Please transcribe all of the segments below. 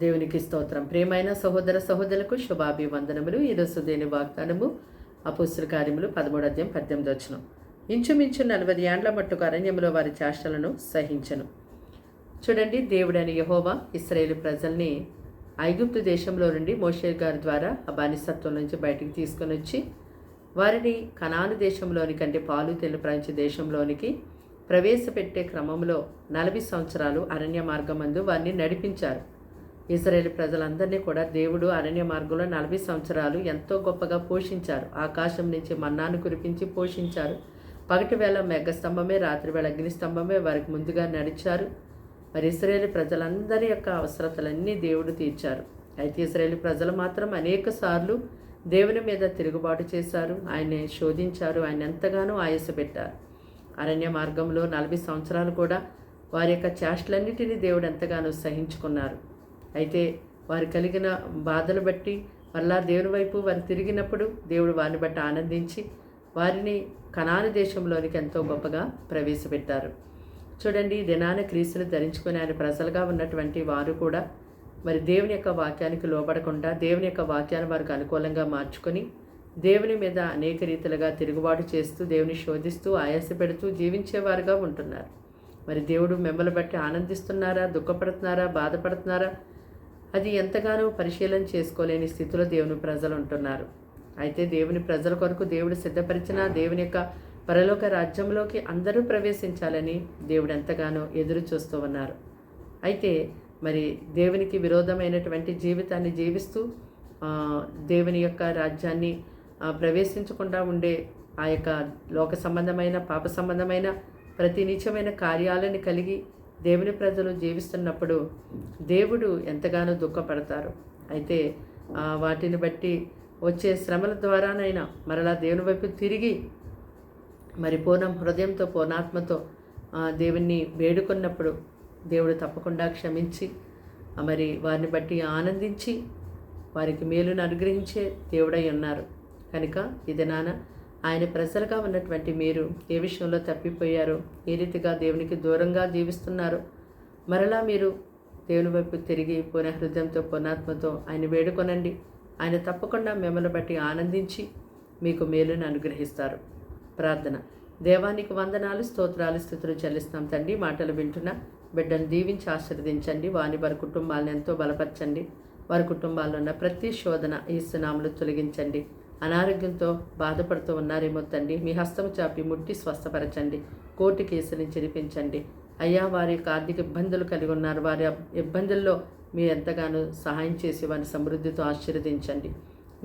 దేవునికి స్తోత్రం. ప్రియమైన సహోదర సహోదరులకు శుభాభివందనములు. ఈరోజు దేని వాగ్దానము అపోస్తుల కార్యములు 13:18. ఇంచుమించు 40 ఏండ్ల మట్టుకు అరణ్యంలో వారి చేష్టలను సహించను. చూడండి, దేవుడైన యెహోవా ఇశ్రాయేలు ప్రజల్ని ఐగుప్తు దేశంలో నుండి మోషే గారి ద్వారా ఆ బానిసత్వం నుంచి బయటికి తీసుకొని వచ్చి వారిని కనాను దేశంలోని కంటే పాలు తెలు ప్రపంచ దేశంలోనికి ప్రవేశపెట్టే క్రమంలో 40 సంవత్సరాలు అరణ్య మార్గమందు వారిని నడిపించారు. ఇశ్రాయేలు ప్రజలందరినీ కూడా దేవుడు అరణ్య మార్గంలో 40 సంవత్సరాలు ఎంతో గొప్పగా పోషించారు. ఆకాశం నుంచి మన్నాను కురిపించి పోషించారు. పగటి వేళ మేఘస్తంభమే, రాత్రి వేళ అగ్నిస్తంభమే వారికి ముందుగా నడిచారు. మరి ఇశ్రాయేలు ప్రజలందరి యొక్క అవసరతలన్నీ దేవుడు తీర్చారు. అయితే ఇశ్రాయేలు ప్రజలు మాత్రం అనేక సార్లు దేవుని మీద తిరుగుబాటు చేశారు. ఆయన్ని శోధించారు. ఆయన ఎంతగానో ఆయాసపెట్టారు. అరణ్య మార్గంలో 40 సంవత్సరాలు కూడా వారి యొక్క చేష్టలన్నిటినీ దేవుడు ఎంతగానో సహించుకున్నారు. అయితే వారు కలిగిన బాధలు బట్టి మళ్ళా దేవుని వైపు వారు తిరిగినప్పుడు దేవుడు వారిని బట్టి ఆనందించి వారిని కనాను దేశంలోనికి ఎంతో గొప్పగా ప్రవేశపెట్టారు. చూడండి, దినాన క్రీస్తును ధరించుకుని ఆయన ప్రజలుగా ఉన్నటువంటి వారు కూడా మరి దేవుని యొక్క వాక్యానికి లోబడకుండా దేవుని యొక్క వాక్యాన్ని వారికి అనుకూలంగా మార్చుకొని దేవుని మీద అనేక రీతిలుగా తిరుగుబాటు చేస్తూ దేవుని శోధిస్తూ ఆయాసపెడుతూ జీవించేవారుగా ఉంటున్నారు. మరి దేవుడు మిమ్మల్ని బట్టి ఆనందిస్తున్నారా, దుఃఖపడుతున్నారా, బాధపడుతున్నారా? అది ఎంతగానో పరిశీలన చేసుకోలేని స్థితిలో దేవుని ప్రజలు ఉంటున్నారు. అయితే దేవుని ప్రజల కొరకు దేవుడు సిద్ధపరిచిన దేవుని యొక్క పరలోక రాజ్యంలోకి అందరూ ప్రవేశించాలని దేవుడు ఎంతగానో ఎదురు చూస్తూ ఉన్నారు. అయితే మరి దేవునికి విరోధమైనటువంటి జీవితాన్ని జీవిస్తూ దేవుని యొక్క రాజ్యాన్ని ప్రవేశించకుండా ఉండే ఆ యొక్క లోక సంబంధమైన పాప సంబంధమైన ప్రతి నీచమైన కార్యాలను కలిగి దేవుని ప్రజలు జీవిస్తున్నప్పుడు దేవుడు ఎంతగానో దుఃఖపడతారు. అయితే వాటిని బట్టి వచ్చే శ్రమల ద్వారానైనా మరలా దేవుని వైపు తిరిగి మరి పూర్ణ హృదయంతో పూర్ణాత్మతో దేవుణ్ణి వేడుకున్నప్పుడు దేవుడు తప్పకుండా క్షమించి మరి వారిని బట్టి ఆనందించి వారికి మేలును అనుగ్రహించే దేవుడై ఉన్నారు. కనుక ఇది ఆయన ప్రజలుగా ఉన్నటువంటి మీరు ఏ విషయంలో తప్పిపోయారో, ఏ రీతిగా దేవునికి దూరంగా జీవిస్తున్నారో మరలా మీరు దేవుని వైపు తిరిగి పూర్ణ హృదయంతో పూర్ణాత్మతో ఆయన వేడుకొనండి. ఆయన తప్పకుండా మిమ్మల్ని బట్టి ఆనందించి మీకు మేలును అనుగ్రహిస్తారు. ప్రార్థన. దేవానికి వందనాలు, స్తోత్రాలు, స్తుతులు చెల్లిస్తాం తండ్రి. మాటలు వింటున్న బిడ్డను దీవించి ఆశీర్వదించండి. వారి కుటుంబాలను ఎంతో బలపరచండి. వారి కుటుంబాల్లో ఉన్న ప్రతి శోధన యేసు నామములో తొలగించండి. అనారోగ్యంతో బాధపడుతూ ఉన్నారేమో తండ్రి, మీ హస్తము చాపి ముట్టి స్వస్థపరచండి. కోర్టు కేసుని చెరిపించండి. అయ్యా, వారి యొక్క ఆర్థిక ఇబ్బందులు కలిగి ఉన్నారు. వారి ఇబ్బందుల్లో మీరు ఎంతగానో సహాయం చేసి వారిని సమృద్ధితో ఆశీర్వదించండి.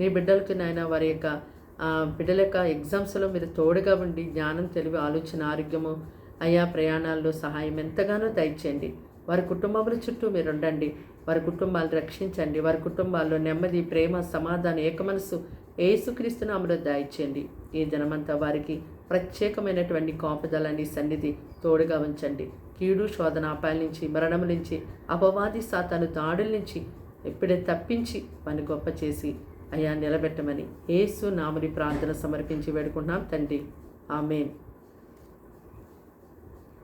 మీ బిడ్డలకి నాయన వారి యొక్క బిడ్డల యొక్క ఎగ్జామ్స్లో మీరు తోడుగా ఉండి జ్ఞానం, తెలివి, ఆలోచన, ఆరోగ్యము అయ్యా ప్రయాణాల్లో సహాయం ఎంతగానో దయచేయండి. వారి కుటుంబముల చుట్టూ మీరు ఉండండి. వారి కుటుంబాలు రక్షించండి. వారి కుటుంబాల్లో నెమ్మది, ప్రేమ, సమాధానం, ఏకమనస్సు యేసుక్రీస్తు నామములో దయచేయండి. ఈ దినమంతా వారికి ప్రత్యేకమైనటువంటి కాపుదలని సన్నిధి తోడుగా ఉంచండి. కీడు, శోధన, అపాయాల నుంచి, మరణం నుంచి, అపవాది సాతాను దాడుల నుంచి ఎప్పుడే తప్పించి వారిని గొప్ప చేసి అయ్యా నిలబెట్టమని యేసు నామములో ప్రార్థన సమర్పించి వేడుకుంటున్నాం తండ్రి. ఆమేన్.